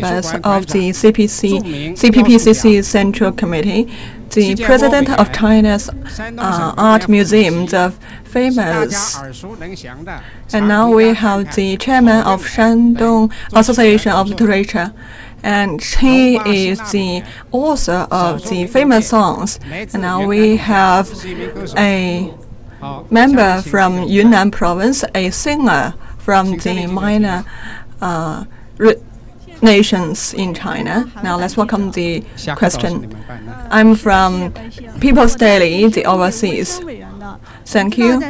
of the CPPCC Central Committee, the President of China's Art Museum, the famous, and now we have the Chairman of Shandong Association of Literature, and he is the author of the famous songs. And now we have a member from Yunnan Province, a singer from the minor nations in China. Now let's welcome the question. I'm from People's Daily, the overseas. Thank you.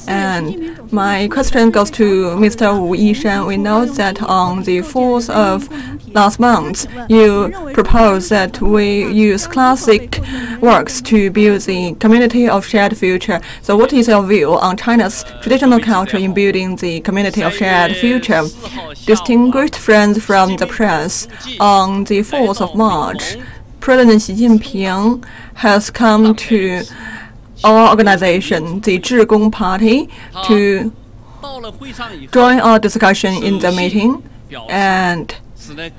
And my question goes to Mr. Wu Yishan. We know that on the 4th of last month, you proposed that we use classic works to build the community of shared future. So what is your view on China's traditional culture in building the community of shared future? Distinguished friends from the press, on the 4th of March, President Xi Jinping has come to our organization, the Zhigong Party, to join our discussion in the meeting, and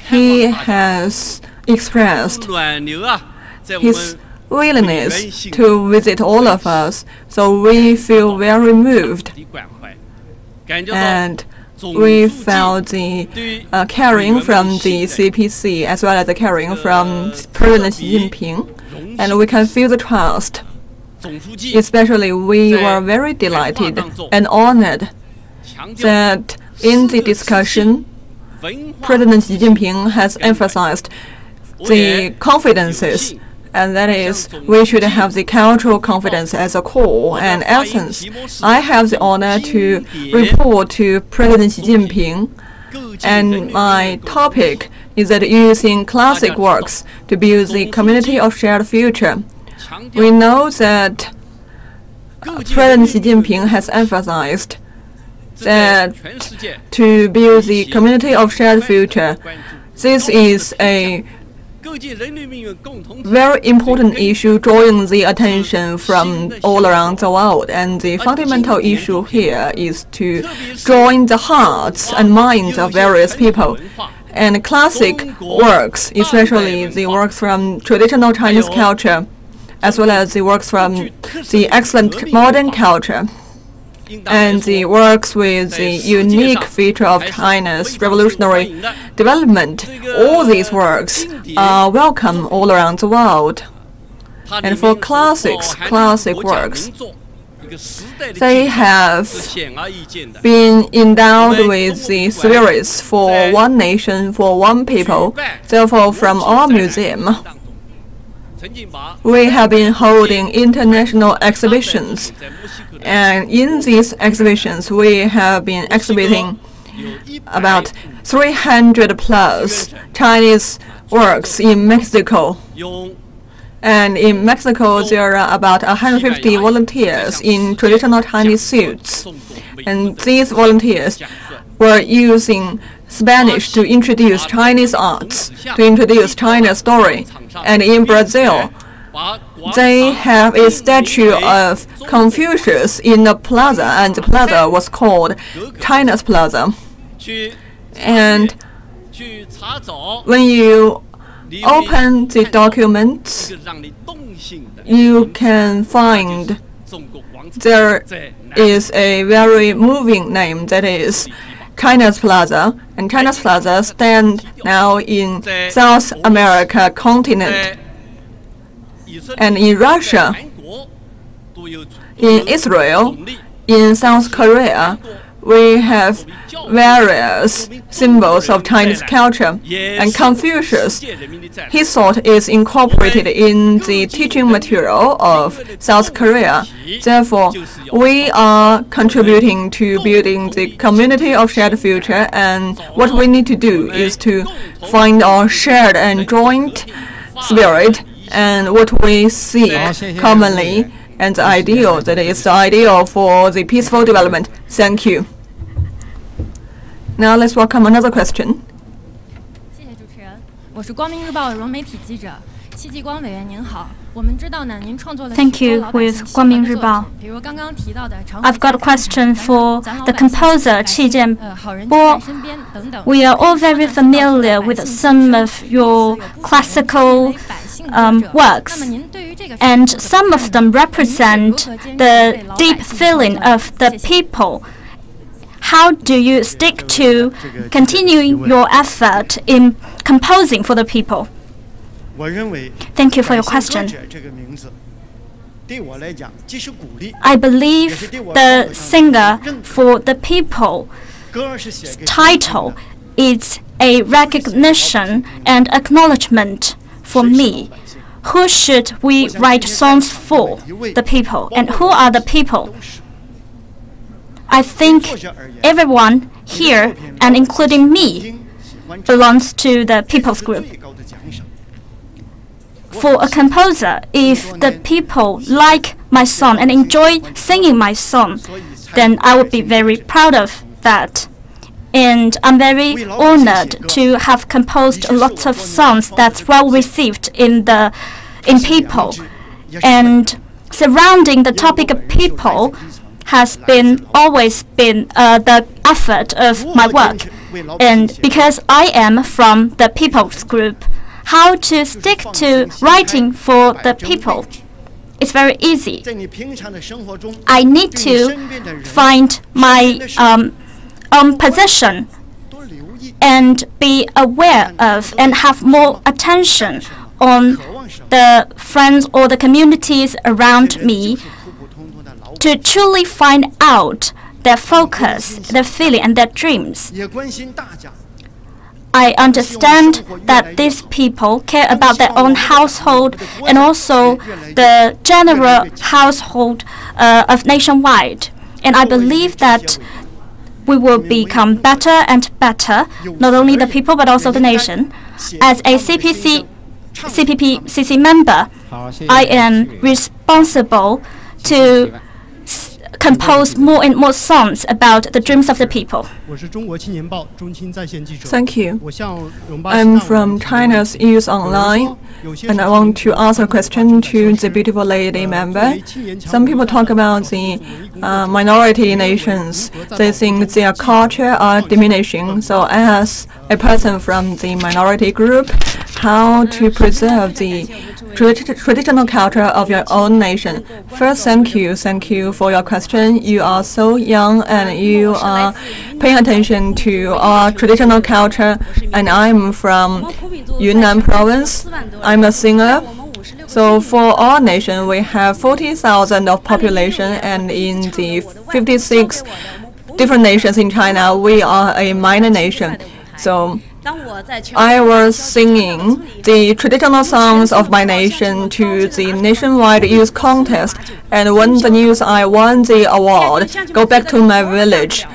he has expressed his willingness to visit all of us, so we feel very moved, and we felt the caring from the CPC as well as the caring from President Xi Jinping, and we can feel the trust. Especially, we were very delighted and honored that in the discussion, President Xi Jinping has emphasized the confidences, and that is, we should have the cultural confidence as a core and essence. I have the honor to report to President Xi Jinping, and my topic is that using classic works to build the community of shared future. We know that President Xi Jinping has emphasized that to build the community of shared future, this is a very important issue drawing the attention from all around the world, and the fundamental issue here is to join the hearts and minds of various people. And classic works, especially the works from traditional Chinese culture, as well as the works from the excellent modern culture, and the works with the unique feature of China's revolutionary development, all these works are welcome all around the world. And for classic works, they have been endowed with the spirits for one nation, for one people. Therefore, from our museum, we have been holding international exhibitions, and in these exhibitions we have been exhibiting about 300 plus Chinese works in Mexico. And in Mexico there are about 150 volunteers in traditional Chinese suits, and these volunteers were using Spanish to introduce Chinese arts, to introduce China's story. And in Brazil, they have a statue of Confucius in a plaza, and the plaza was called China's Plaza. And when you open the documents, you can find there is a very moving name, that is China's Plaza, and China's Plaza stand now in South America continent, and in Russia, in Israel, in South Korea, we have various symbols of Chinese culture, and Confucius, his thought is incorporated in the teaching material of South Korea. Therefore, we are contributing to building the community of shared future, and what we need to do is to find our shared and joint spirit and what we seek commonly, and the ideal, that is the ideal for the peaceful development. Thank you. Now let's welcome another question. 谢谢主持人，我是光明日报荣媒体记者戚继光委员，您好。Thank you, with 光明日报. I've got a question for the composer Qi Jianbo. We are all very familiar with some of your classical works, and some of them represent the deep feeling of the people. How do you stick to continuing your effort in composing for the people? Thank you for your question. I believe the singer for the people title is a recognition and acknowledgement for me. Who should we write songs for? The people. And who are the people? I think everyone here, and including me, belongs to the people's group. For a composer, if the people like my song and enjoy singing my song, then I would be very proud of that. And I'm very honored to have composed a lot of songs that's well received in people. And surrounding the topic of people has always been the effort of my work. And because I am from the people's group, how to stick to writing for the people? It's very easy. I need to find my own position and be aware of and have more attention on the friends or the communities around me to truly find out their focus, their feeling, and their dreams. I understand that these people care about their own household and also the general household of nationwide. And I believe that we will become better and better, not only the people but also the nation. As a CPPCC member, I am responsible to compose more and more songs about the dreams of the people. Thank you. I'm from China's News Online, and I want to ask a question to the beautiful lady member. Some people talk about the minority nations. They think their culture are diminishing. So as a person from the minority group, how to preserve the traditional culture of your own nation? First, thank you for your question. You are so young and you are paying attention to our traditional culture. And I'm from Yunnan province. I'm a singer. So for our nation, we have 40,000 of population, and in the 56 different nations in China, we are a minor nation. So I was singing the traditional songs of my nation to the nationwide youth contest, and when the news I won the award, go back to my village.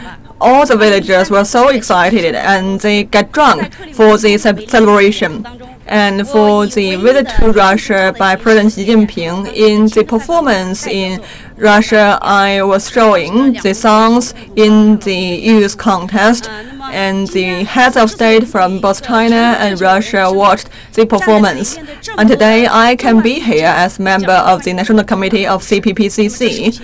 All the villagers were so excited, and they got drunk for the celebration. And for the visit to Russia by President Xi Jinping, in the performance in Russia, I was showing the songs in the youth contest, and the heads of state from both China and Russia watched the performance. And today I can be here as member of the National Committee of CPPCC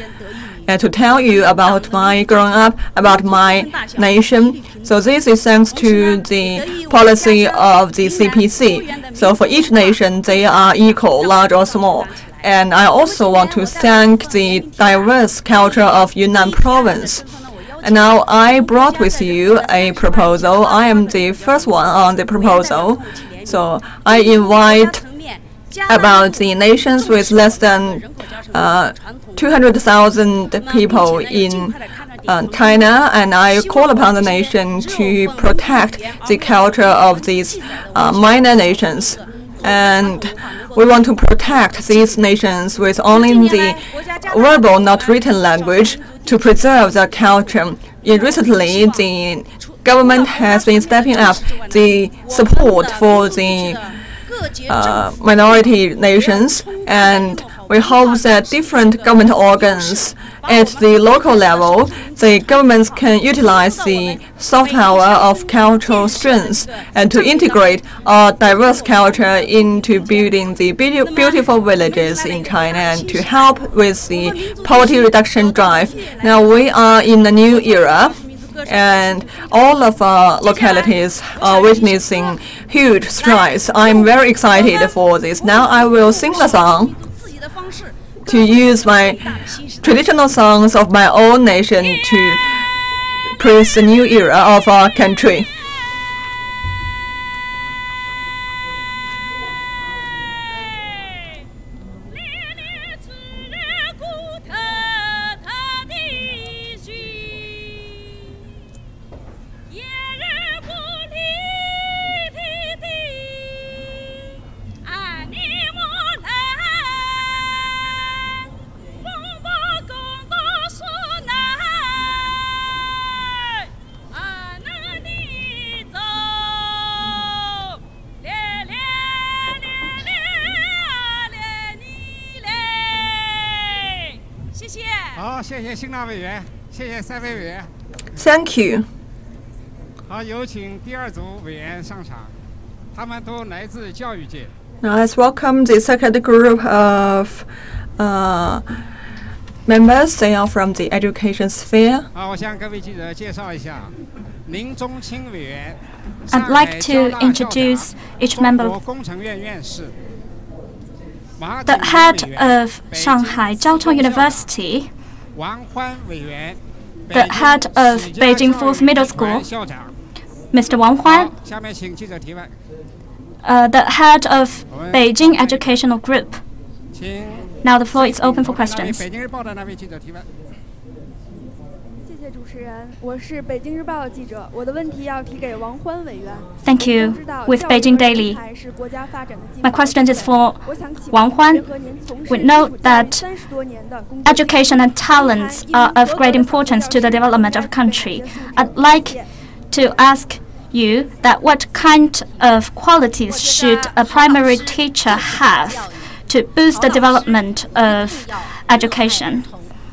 and to tell you about my growing up, about my nation. So this is thanks to the policy of the CPC. So for each nation, they are equal, large or small. And I also want to thank the diverse culture of Yunnan province. And now I brought with you a proposal. I am the first one on the proposal. So I invite about the nations with less than 200,000 people in China, and I call upon the nation to protect the culture of these minor nations. And we want to protect these nations with only the verbal, not written language to preserve their culture. Recently, the government has been stepping up the support for the minority nations, and we hope that different government organs at the local level, the governments can utilize the soft power of cultural strengths and to integrate a diverse culture into building the beautiful villages in China and to help with the poverty reduction drive. Now we are in a new era, and all of our localities are witnessing huge strides. I'm very excited for this. Now I will sing the song to use my traditional songs of my own nation to praise the new era of our country. Thank you. 好，有请第二组委员上场，他们都来自教育界。Now let's welcome the second group of members. They are from the education sphere. 好，我向各位记者介绍一下，林宗清委员。I'd like to introduce each member. The head of Shanghai Jiaotong University, the head of Beijing 4th Middle School, Mr. Wang Huan, the head of Beijing Educational Group. Now the floor is open for questions. 谢谢主持人，我是北京日报的记者，我的问题要提给王欢委员。Thank you. With Beijing Daily, my question is for Wang Huan. We know that education and talents are of great importance to the development of a country. I'd like to ask you that what kind of qualities should a primary teacher have to boost the development of education?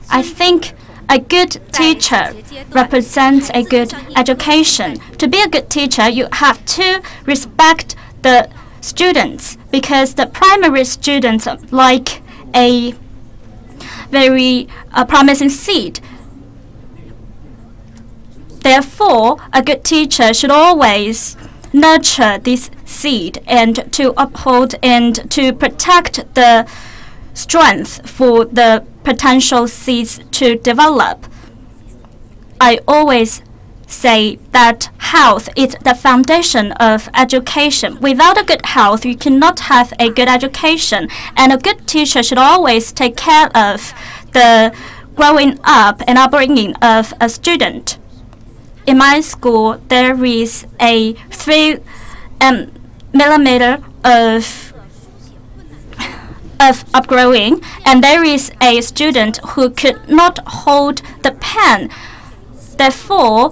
I think a good teacher represents a good education. To be a good teacher, you have to respect the students, because the primary students are like a very promising seed. Therefore, a good teacher should always nurture this seed and to uphold and to protect the strength for the potential seeds to develop. I always say that health is the foundation of education. Without a good health, you cannot have a good education. And a good teacher should always take care of the growing up and upbringing of a student. In my school, there is a 3 millimeter of upgrowing, and there is a student who could not hold the pen. Therefore,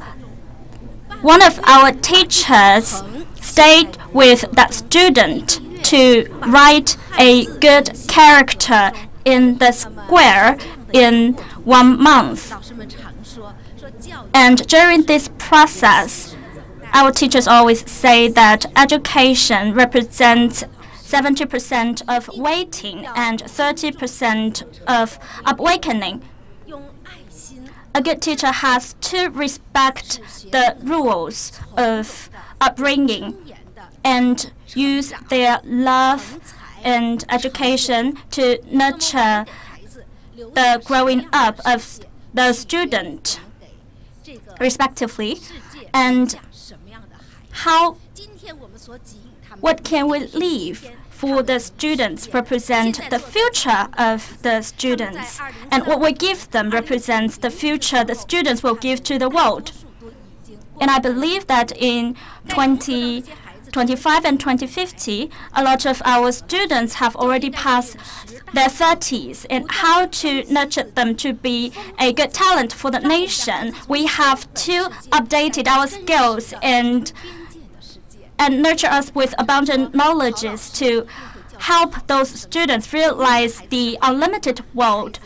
one of our teachers stayed with that student to write a good character in the square in 1 month. And during this process, our teachers always say that education represents 70% of waiting and 30% of awakening. A good teacher has to respect the rules of upbringing and use their love and education to nurture the growing up of the student, respectively. And what can we leave for the students represent the future of the students, and what we give them represents the future the students will give to the world. And I believe that in 2025 and 2050, a lot of our students have already passed their 30s, and how to nurture them to be a good talent for the nation, we have to update our skills and nurture us with abundant knowledges to help those students realize the unlimited world.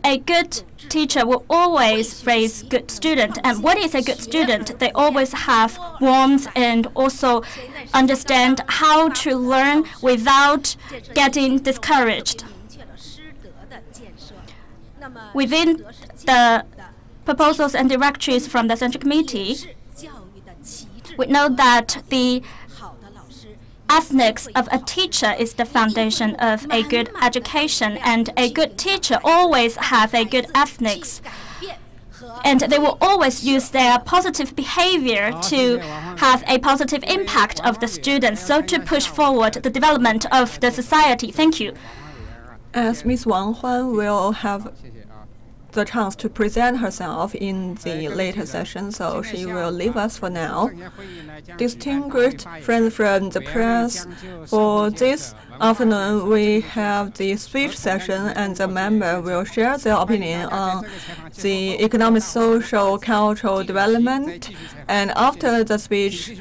A good teacher will always raise good students. And what is a good student? They always have warmth and also understand how to learn without getting discouraged. Within the proposals and directories from the Central Committee, we know that the ethics of a teacher is the foundation of a good education, and a good teacher always have a good ethics. And they will always use their positive behavior to have a positive impact of the students, so to push forward the development of the society. Thank you. As Ms. Wang Huan will have the chance to present herself in the later session, so she will leave us for now. Distinguished friends from the press, for this afternoon we have the speech session, and the member will share their opinion on the economic, social, cultural development. And after the speech,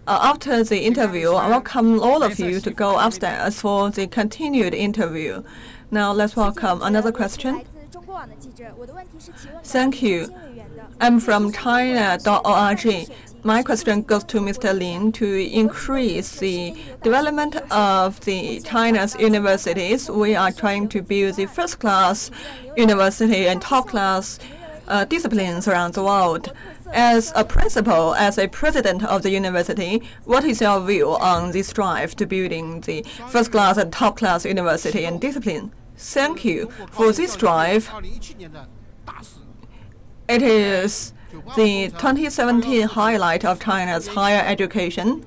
after the interview, I welcome all of you to go upstairs for the continued interview. Now let's welcome another question. Thank you. I'm from China.org. My question goes to Mr. Lin. To increase the development of the China's universities, we are trying to build the first-class university and top-class disciplines around the world. As a principal, as a president of the university, what is your view on this drive to building the first-class and top-class university and discipline? Thank you for this drive. It is the 2017 highlight of China's higher education.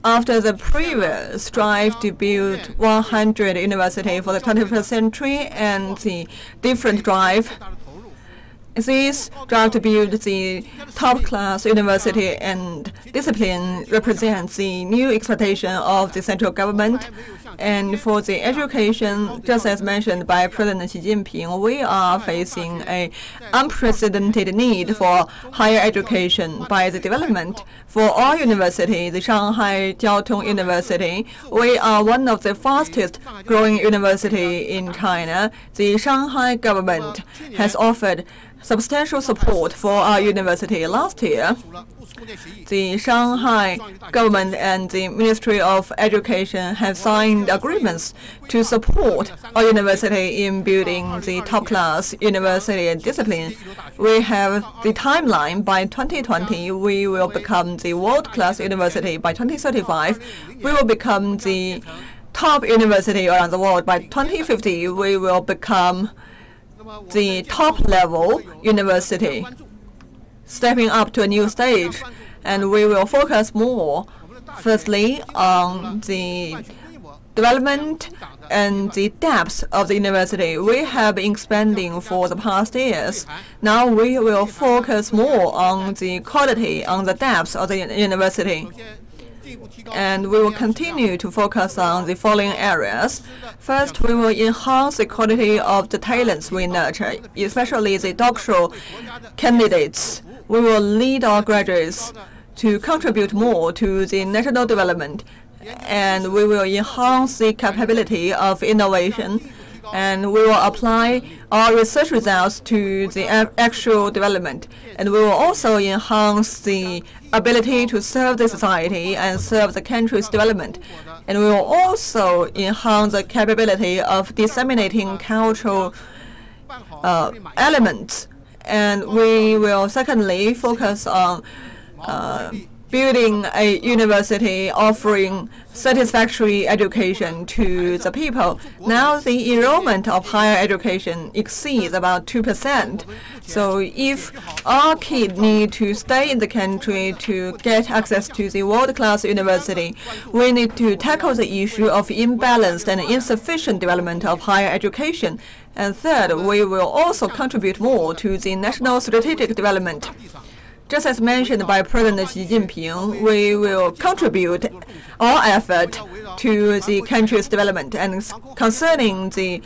After the previous drive to build 100 universities for the 21st century and the different drive, this drive to build the top-class university and discipline represents the new expectation of the central government. And for the education, just as mentioned by President Xi Jinping, we are facing an unprecedented need for higher education by the development. For our university, the Shanghai Jiao Tong University, we are one of the fastest growing university in China. The Shanghai government has offered substantial support for our university. Last year, the Shanghai government and the Ministry of Education have signed agreements to support our university in building the top-class university and discipline. We have the timeline. By 2020, we will become the world-class university. By 2035, we will become the top university around the world. By 2050, we will become the top-level university, stepping up to a new stage. And we will focus more, firstly, on the development and the depth of the university. We have been expanding for the past years. Now we will focus more on the quality, on the depth of the university. And we will continue to focus on the following areas. First, we will enhance the quality of the talents we nurture, especially the doctoral candidates. We will lead our graduates to contribute more to the national development, and we will enhance the capability of innovation, and we will apply our research results to the actual development, and we will also enhance the ability to serve the society and serve the country's development, and we will also enhance the capability of disseminating cultural elements. And we will secondly focus on building a university offering satisfactory education to the people. Now the enrollment of higher education exceeds about 2%. So if our kids need to stay in the country to get access to the world-class university, we need to tackle the issue of imbalanced and insufficient development of higher education. And third, we will also contribute more to the national strategic development. Just as mentioned by President Xi Jinping, we will contribute our effort to the country's development. And concerning the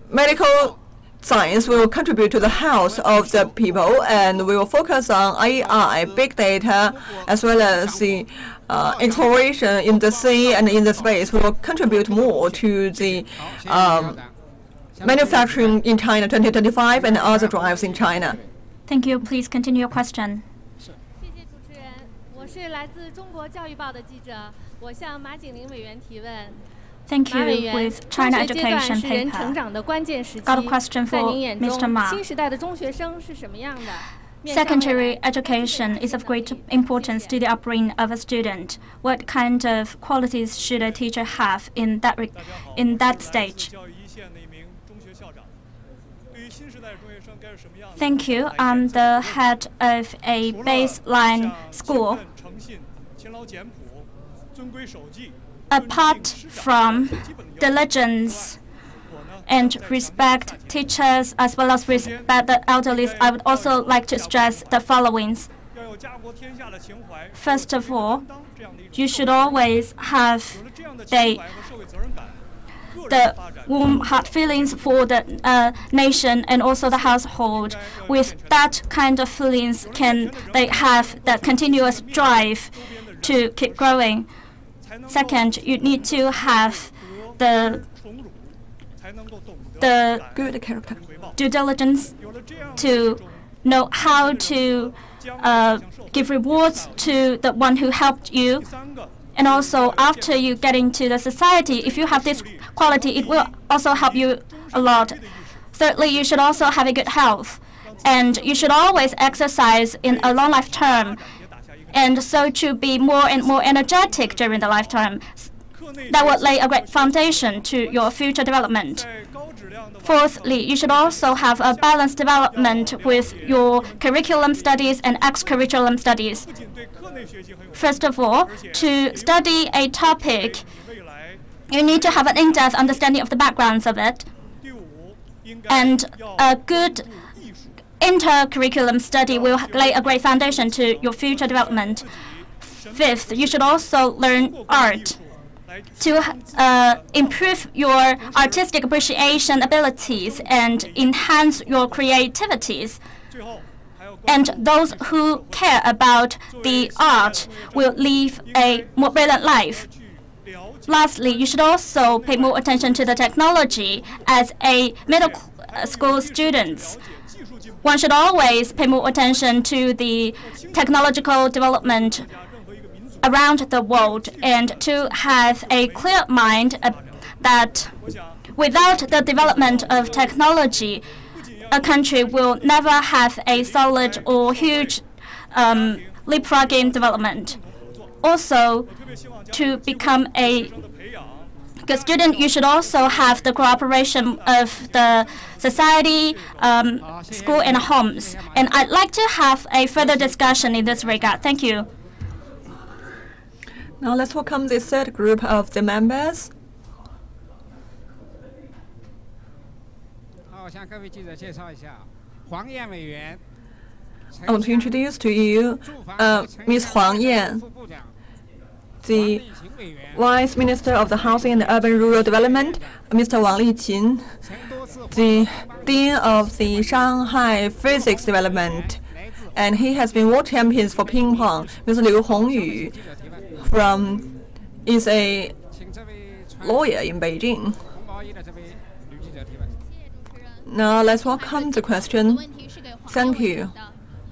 medical science, we will contribute to the health of the people, and we will focus on AI, big data, as well as the exploration in the sea and in the space will contribute more to the manufacturing in China 2025 and other drives in China. Thank you. Please continue your question. 谢谢主持人，我是来自中国教育报的记者，我向马景林委员提问。 Thank 马 you 委员， with 中 China 学阶段 Education 是人成 paper. 长的关键时期。 Got a question 在 for 您眼 Mr. 中， Ma. 新时代的中学生是什么样的？面向未 Secondary 来 education is of great importance to the upbringing of a student. What kind of qualities should a teacher have in that stage? Thank you. I'm the head of a baseline school. Apart from diligence and respect teachers as well as respect the elderly, I would also like to stress the following. First of all, you should always have the warm heart feelings for the nation and also the household. With that kind of feelings, can they have the continuous drive to keep growing. Second, you need to have the Good character. due diligence to know how to give rewards to the one who helped you. And also, after you get into the society, if you have this quality, it will also help you a lot. Thirdly, you should also have a good health. And you should always exercise in a long lifetime. And so to be more and more energetic during the lifetime. That will lay a great foundation to your future development. Fourthly, you should also have a balanced development with your curriculum studies and extracurriculum studies. First of all, to study a topic, you need to have an in-depth understanding of the backgrounds of it. And a good intercurriculum study will lay a great foundation to your future development. Fifth, you should also learn art to improve your artistic appreciation abilities and enhance your creativities. And those who care about the art will live a more brilliant life. Lastly, you should also pay more attention to the technology as a middle school student. One should always pay more attention to the technological development around the world and to have a clear mind that without the development of technology, a country will never have a solid or huge leapfrogging development. Also, to become a good student, you should also have the cooperation of the society, school, and homes. And I'd like to have a further discussion in this regard. Thank you. Now let's welcome the third group of the members. 好，我向各位记者介绍一下，黄燕委员。 I want to introduce to you Ms. Huang Yan, the Vice Minister of the Housing and Urban Rural Development, Mr. Wang Liqin, the Dean of the Shanghai Physics Development, and he has been world champions for ping pong. Mr. Liu Hongyu is a lawyer in Beijing. Now let's welcome the question. Thank you.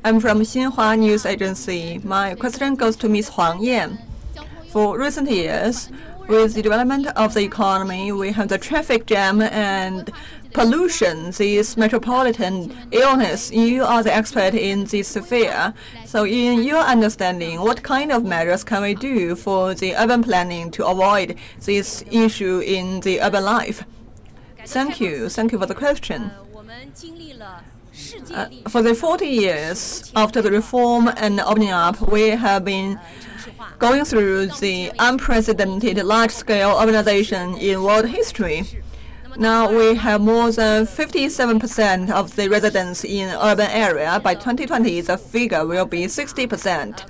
I'm from Xinhua News Agency. My question goes to Ms. Huang Yan. For recent years, with the development of the economy, we have the traffic jam and pollution, this metropolitan illness. You are the expert in this sphere. So in your understanding, what kind of measures can we do for the urban planning to avoid this issue in the urban life? Thank you. Thank you for the question. For the 40 years after the reform and opening up, we have been going through the unprecedented large-scale urbanization in world history. Now we have more than 57% of the residents in urban area. By 2020, the figure will be 60%.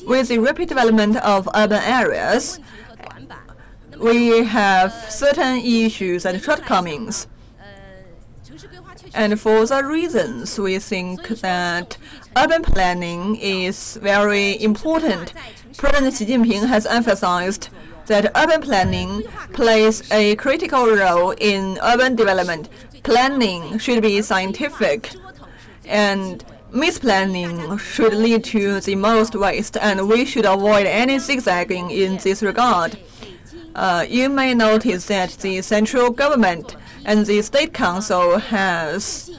With the rapid development of urban areas, we have certain issues and shortcomings. And for the reasons, we think that urban planning is very important. President Xi Jinping has emphasized that urban planning plays a critical role in urban development. Planning should be scientific, and misplanning should lead to the most waste, and we should avoid any zigzagging in this regard. You may notice that the central government and the State Council has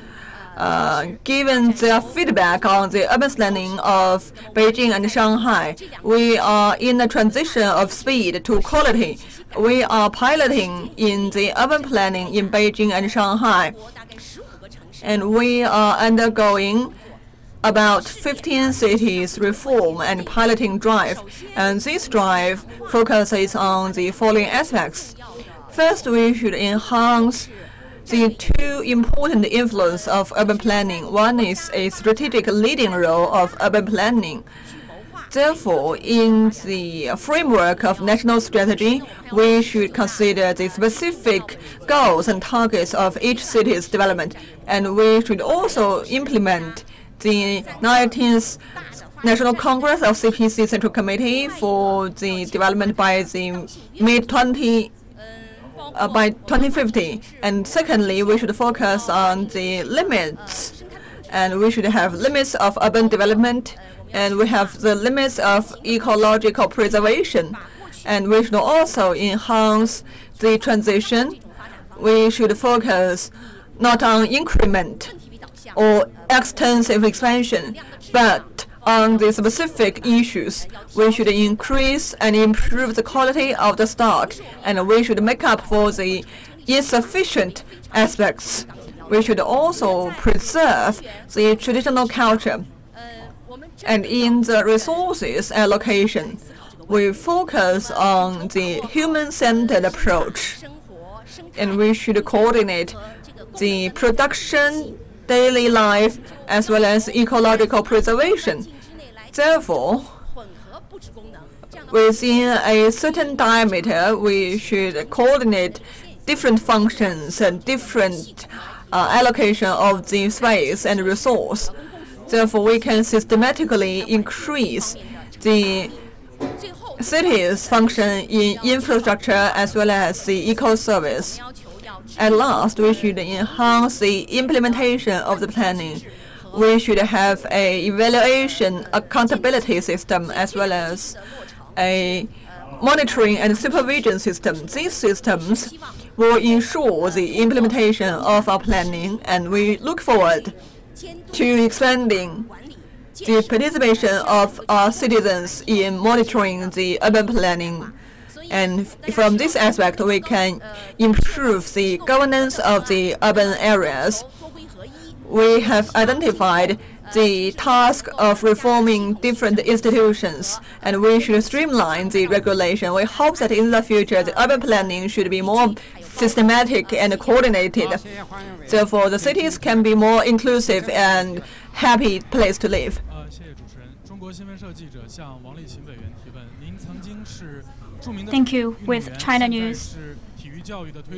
given their feedback on the urban planning of Beijing and Shanghai. We are in a transition of speed to quality. We are piloting in the urban planning in Beijing and Shanghai, and we are undergoing about 15 cities reform and piloting drive, and this drive focuses on the following aspects. First, we should enhance the two important influences of urban planning. One is a strategic leading role of urban planning. Therefore, in the framework of national strategy, we should consider the specific goals and targets of each city's development, and we should also implement the 19th National Congress of CPC Central Committee for the development by the by 2050. And secondly, we should focus on the limits, and we should have limits of urban development, and we have the limits of ecological preservation, and we should also enhance the transition. We should focus not on increment or extensive expansion, but on the specific issues. We should increase and improve the quality of the stock, and we should make up for the insufficient aspects. We should also preserve the traditional culture. And in the resources allocation, we focus on the human-centered approach, and we should coordinate the production, daily life, as well as ecological preservation. Therefore, within a certain diameter, we should coordinate different functions and different allocation of the space and resource. Therefore, we can systematically increase the city's function in infrastructure as well as the eco-service. At last, we should enhance the implementation of the planning. We should have an evaluation accountability system as well as a monitoring and supervision system. These systems will ensure the implementation of our planning, and we look forward to expanding the participation of our citizens in monitoring the urban planning. And from this aspect, we can improve the governance of the urban areas. We have identified the task of reforming different institutions, and we should streamline the regulation. We hope that in the future, the urban planning should be more systematic and coordinated. Therefore, the cities can be more inclusive and happy place to live. Thank you. With China News,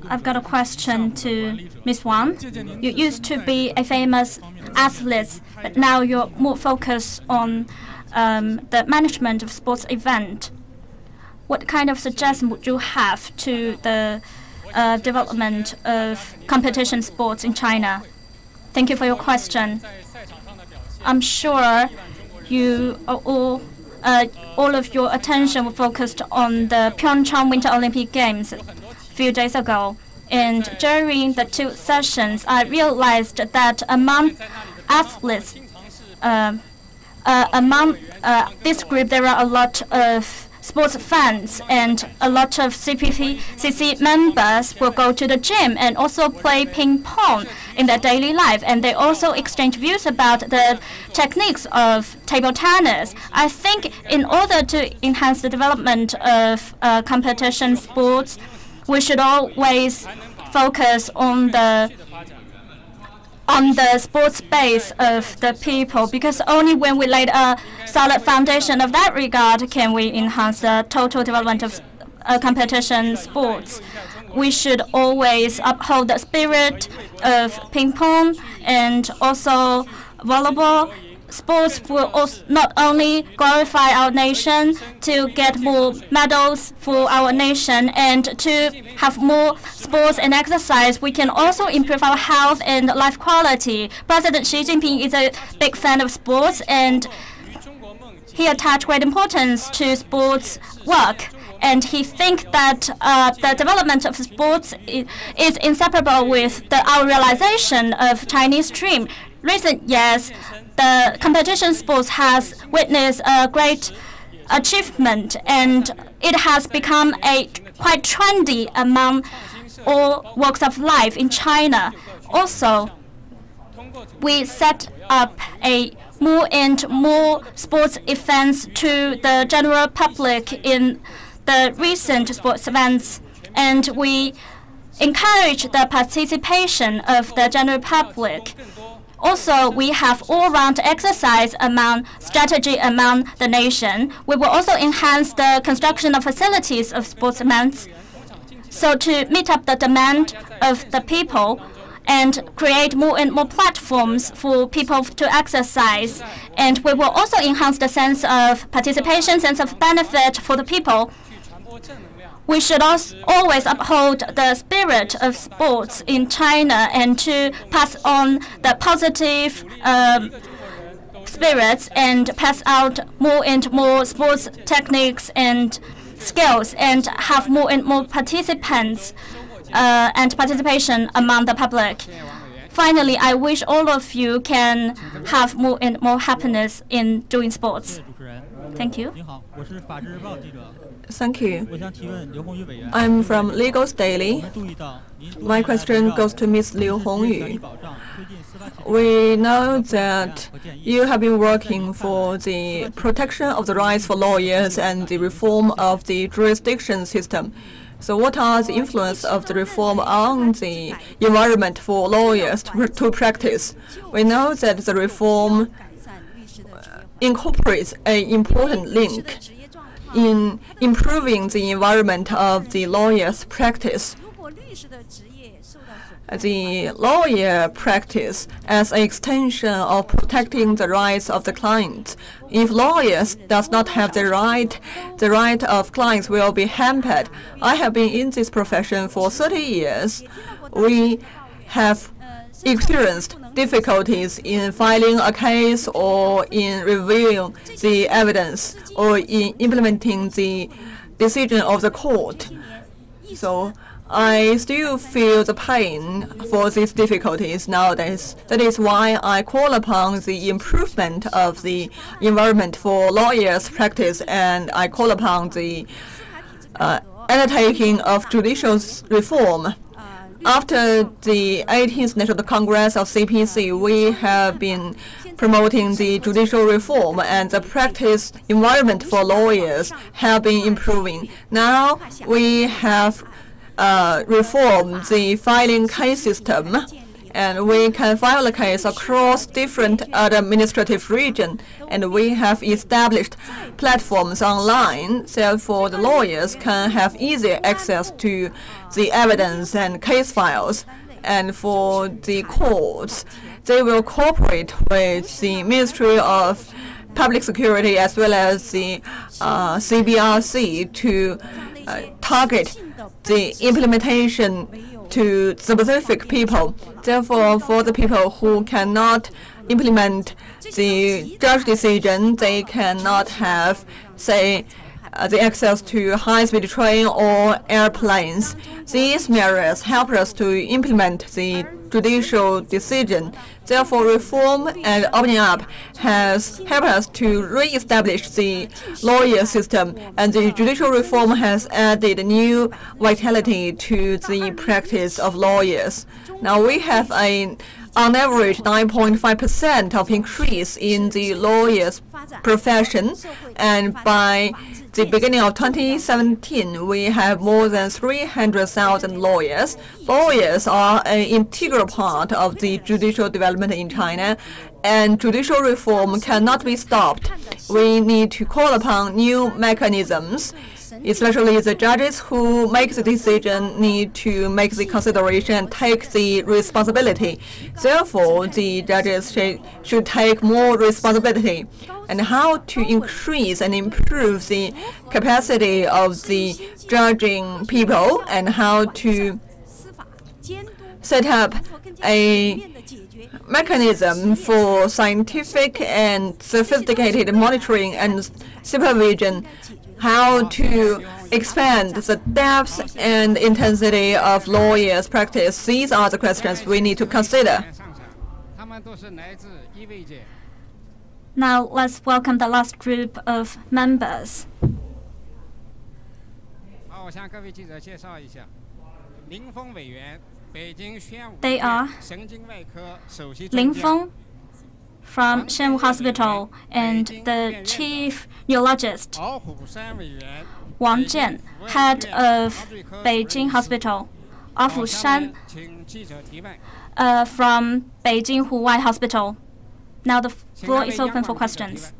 I've got a question to Ms. Wang. You used to be a famous athlete, but now you're more focused on the management of sports event. What kind of suggestion would you have to the development of competition sports in China? Thank you for your question. I'm sure you are all of your attention was focused on the Pyeongchang Winter Olympic Games a few days ago. And during the two sessions, I realized that among athletes, among this group, there are a lot of sports fans, and a lot of CPPCC members will go to the gym and also play ping pong in their daily life, and they also exchange views about the techniques of table tennis. I think in order to enhance the development of competition sports, we should always focus on the sports base of the people, because only when we laid a solid foundation of that regard can we enhance the total development of competition sports. we should always uphold the spirit of ping pong and also volleyball. Sports will also not only glorify our nation to get more medals for our nation and to have more sports and exercise, we can also improve our health and life quality. President Xi Jinping is a big fan of sports, and he attached great importance to sports work. And he thinks that the development of sports is inseparable with our realization of Chinese dream. Recent years, the competition sports has witnessed a great achievement, and it has become quite trendy among all walks of life in China. Also, we set up more and more sports events to the general public in the recent sports events, and we encourage the participation of the general public. Also, we have all-round exercise strategy among the nation. We will also enhance the construction of facilities of sports events, so to meet up the demand of the people and create more and more platforms for people to exercise. And we will also enhance the sense of participation, sense of benefit for the people. We should also always uphold the spirit of sports in China and to pass on the positive spirits and pass out more and more sports techniques and skills and have more and more participants and participation among the public. Finally, I wish all of you can have more and more happiness in doing sports. Thank you. Thank you. I'm from Legals Daily. My question goes to Ms. Liu Hongyu. We know that you have been working for the protection of the rights for lawyers and the reform of the jurisdiction system. So what are the influence of the reform on the environment for lawyers to practice? We know that the reform incorporates an important link in improving the environment of the lawyer's practice. The lawyer practice as an extension of protecting the rights of the clients. If lawyers does not have the right of clients will be hampered. I have been in this profession for 30 years. We have experienced difficulties in filing a case or in reviewing the evidence or in implementing the decision of the court. So I still feel the pain for these difficulties nowadays. That is why I call upon the improvement of the environment for lawyers' practice, and I call upon the undertaking of judicial reform. After the 18th National Congress of CPC, we have been promoting the judicial reform, and the practice environment for lawyers have been improving. Now we have reformed the filing case system, and we can file a case across different administrative regions, and we have established platforms online, therefore the lawyers can have easier access to the evidence and case files. And for the courts, they will cooperate with the Ministry of Public Security as well as the CBRC to target the implementation to specific people. Therefore, for the people who cannot implement the judge decision, they cannot have, say, the access to high-speed train or airplanes. These measures help us to implement the judicial decision. Therefore, reform and opening up has helped us to re-establish the lawyer system, and the judicial reform has added new vitality to the practice of lawyers. Now we have on average 9.5% of increase in the lawyers' profession, and by the beginning of 2017, we have more than 300,000 lawyers. Lawyers are an integral part of the judicial development in China, and judicial reform cannot be stopped. We need to call upon new mechanisms especially the judges who make the decision need to make the consideration and take the responsibility. Therefore, the judges should take more responsibility. And how to increase and improve the capacity of the judging people, and how to set up a mechanism for scientific and sophisticated monitoring and supervision, how to expand the depth and intensity of lawyers' practice. These are the questions we need to consider. Now let's welcome the last group of members. They are Lin Feng from Shenwu Hospital and the chief neurologist, Wang Jian, head of Beijing Hospital, Afu Shan from Beijing Huwai Hospital. Now the floor is open for questions.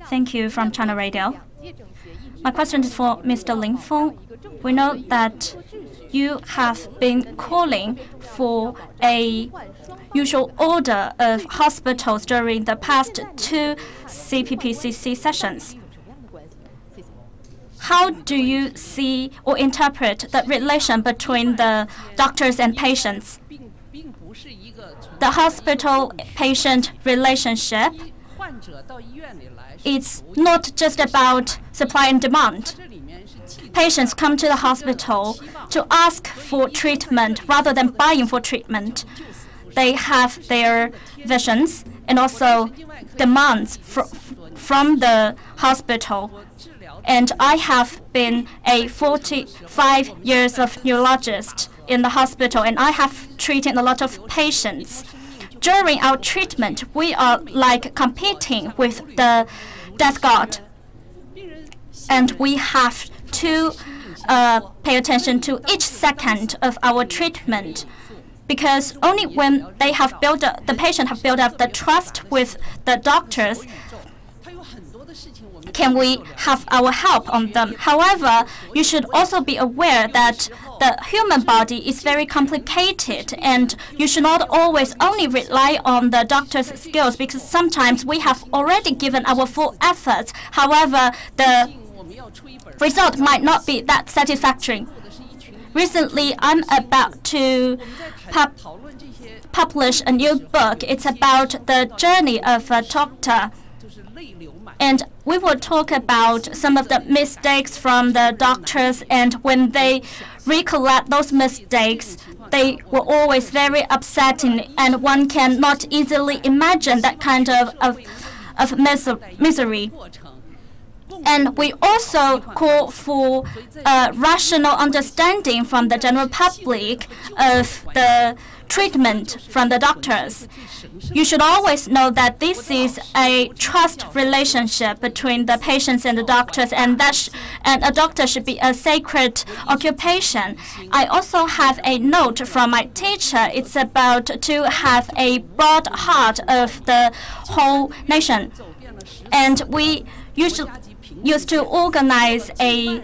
Thank you from China Radio. My question is for Mr. Lin Feng. We know that you have been calling for a usual order of hospitals during the past 2 CPPCC sessions. How do you see or interpret the relation between the doctors and patients? The hospital-patient relationship, it's not just about supply and demand. Patients come to the hospital to ask for treatment rather than buying for treatment. They have their visions and also demands from the hospital. And I have been a 45 years of neurologist in the hospital, and I have treated a lot of patients. During our treatment, we are like competing with the death guard, and we have to pay attention to each second of our treatment, because only when they have the patient have built up the trust with the doctors can we have our help on them. However, you should also be aware that the human body is very complicated, and you should not always only rely on the doctor's skills, because sometimes we have already given our full efforts. However, the result might not be that satisfactory. Recently, I'm about to publish a new book. It's about the journey of a doctor. And we will talk about some of the mistakes from the doctors, and when they recollect those mistakes, they were always very upsetting, and one cannot easily imagine that kind of misery. And we also call for rational understanding from the general public of the treatment from the doctors. You should always know that this is a trust relationship between the patients and the doctors, and a doctor should be a sacred occupation. I also have a note from my teacher. It's about to have a broad heart of the whole nation. And we used to organize an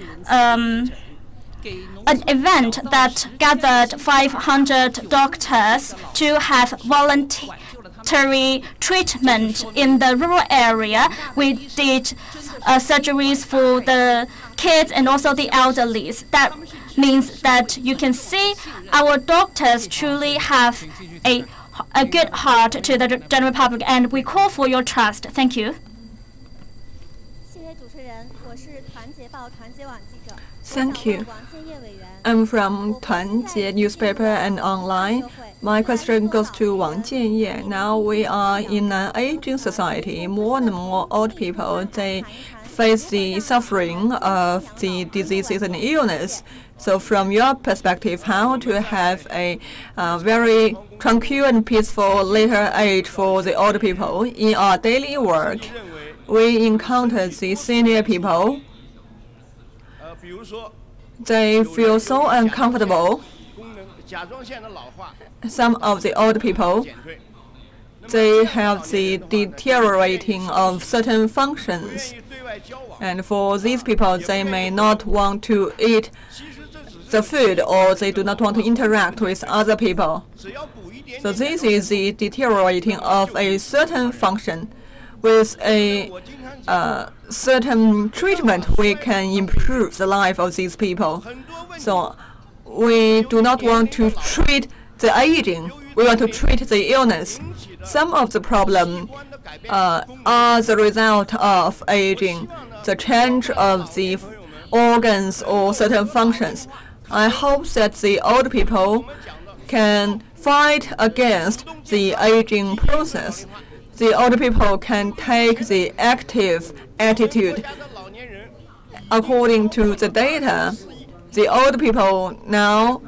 event that gathered 500 doctors to have voluntary treatment in the rural area. We did surgeries for the kids and also the elderly. That means that you can see our doctors truly have a good heart to the general public, and we call for your trust. Thank you. Thank you. I'm from Tuanjie newspaper and online. My question goes to Wang Jianye. Now we are in an aging society. More and more old people, they face the suffering of the diseases and illness. So from your perspective, how to have a very tranquil and peaceful later age for the old people? In our daily work, we encounter the senior people. They feel so uncomfortable. Some of the old people, they have the deteriorating of certain functions. And for these people, they may not want to eat the food, or they do not want to interact with other people. So this is the deteriorating of a certain function. With a certain treatment, we can improve the life of these people. So we do not want to treat the aging. We want to treat the illness. Some of the problems are the result of aging, the change of the organs or certain functions. I hope that the old people can fight against the aging process. The old people can take the active attitude. According to the data, the old people now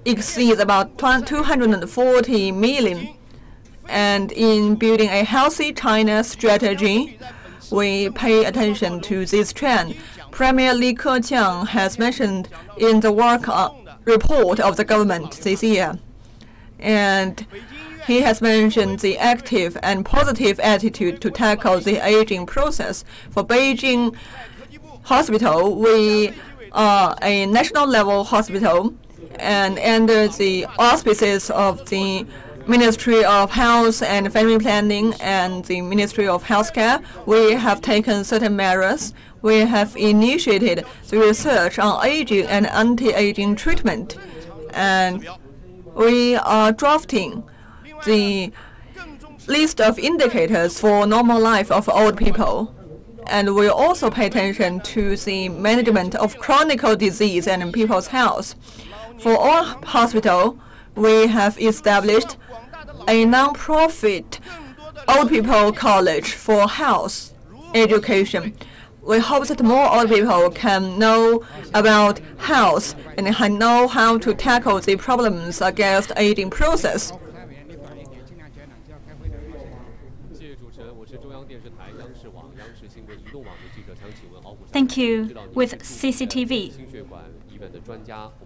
exceed about 240 million. And in building a healthy China strategy, we pay attention to this trend. Premier Li Keqiang has mentioned in the work report of the government this year. And he has mentioned the active and positive attitude to tackle the aging process. For Beijing Hospital, we are a national level hospital, and under the auspices of the Ministry of Health and Family Planning and the Ministry of Healthcare, we have taken certain measures. We have initiated the research on aging and anti-aging treatment, and we are drafting the list of indicators for normal life of old people. And we also pay attention to the management of chronic disease and people's health. For all hospitals, we have established a non-profit old people college for health education. We hope that more old people can know about health and know how to tackle the problems against aging process. Thank you. With CCTV,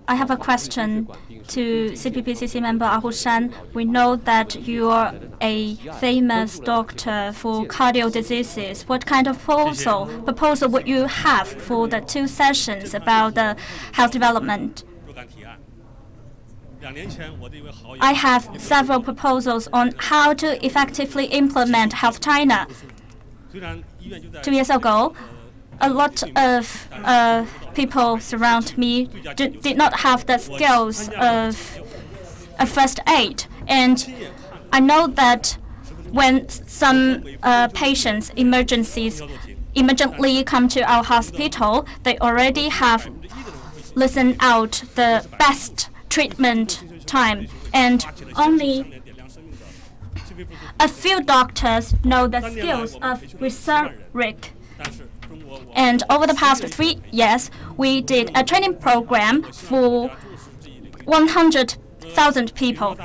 I have a question to CPPCC member Ah Shan. We know that you are a famous doctor for cardio diseases. What kind of proposal would you have for the 2 sessions about the health development? I have several proposals on how to effectively implement Health China. 2 years ago, a lot of people surround me did not have the skills of first aid. And I know that when some patients emergently come to our hospital, they already have listened out the best treatment time. And only a few doctors know the skills of rhetoric. And over the past 3 years, we did a training program for 100,000 people.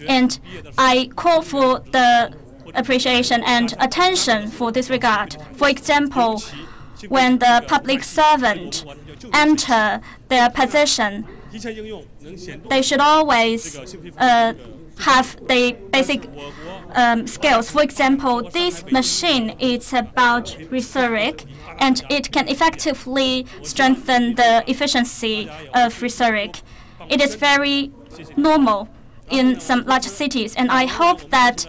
And I call for the appreciation and attention for this regard. For example, when the public servant enter their position, they should always have the basic skills. For example, this machine is about rhetoric, and it can effectively strengthen the efficiency of rhetoric. It is very normal in some large cities, and I hope that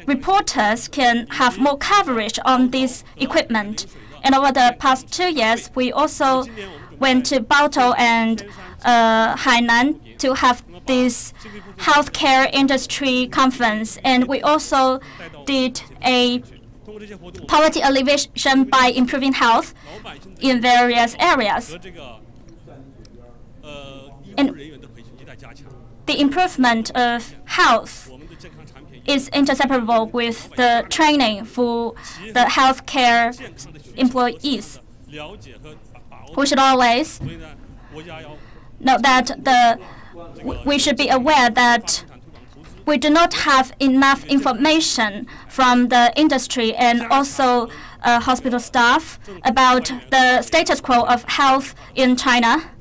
reporters can have more coverage on this equipment. And over the past 2 years, we also went to Baotou and Hainan to have this healthcare industry conference, and we also did a poverty alleviation by improving health in various areas. And the improvement of health is inseparable with the training for the healthcare employees. We should always know that we should be aware that we do not have enough information from the industry and also hospital staff about the status quo of health in China.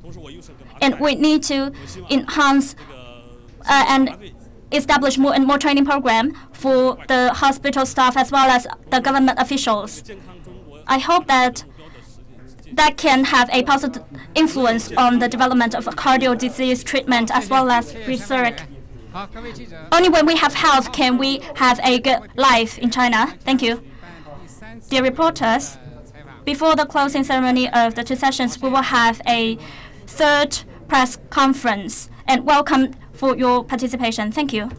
And we need to enhance and establish more and more training program for the hospital staff as well as the government officials. I hope that can have a positive influence on the development of cardio disease treatment as well as research. Only when we have health can we have a good life in China. Thank you. Dear reporters, before the closing ceremony of the 2 sessions, we will have a 3rd press conference, and welcome for your participation. Thank you.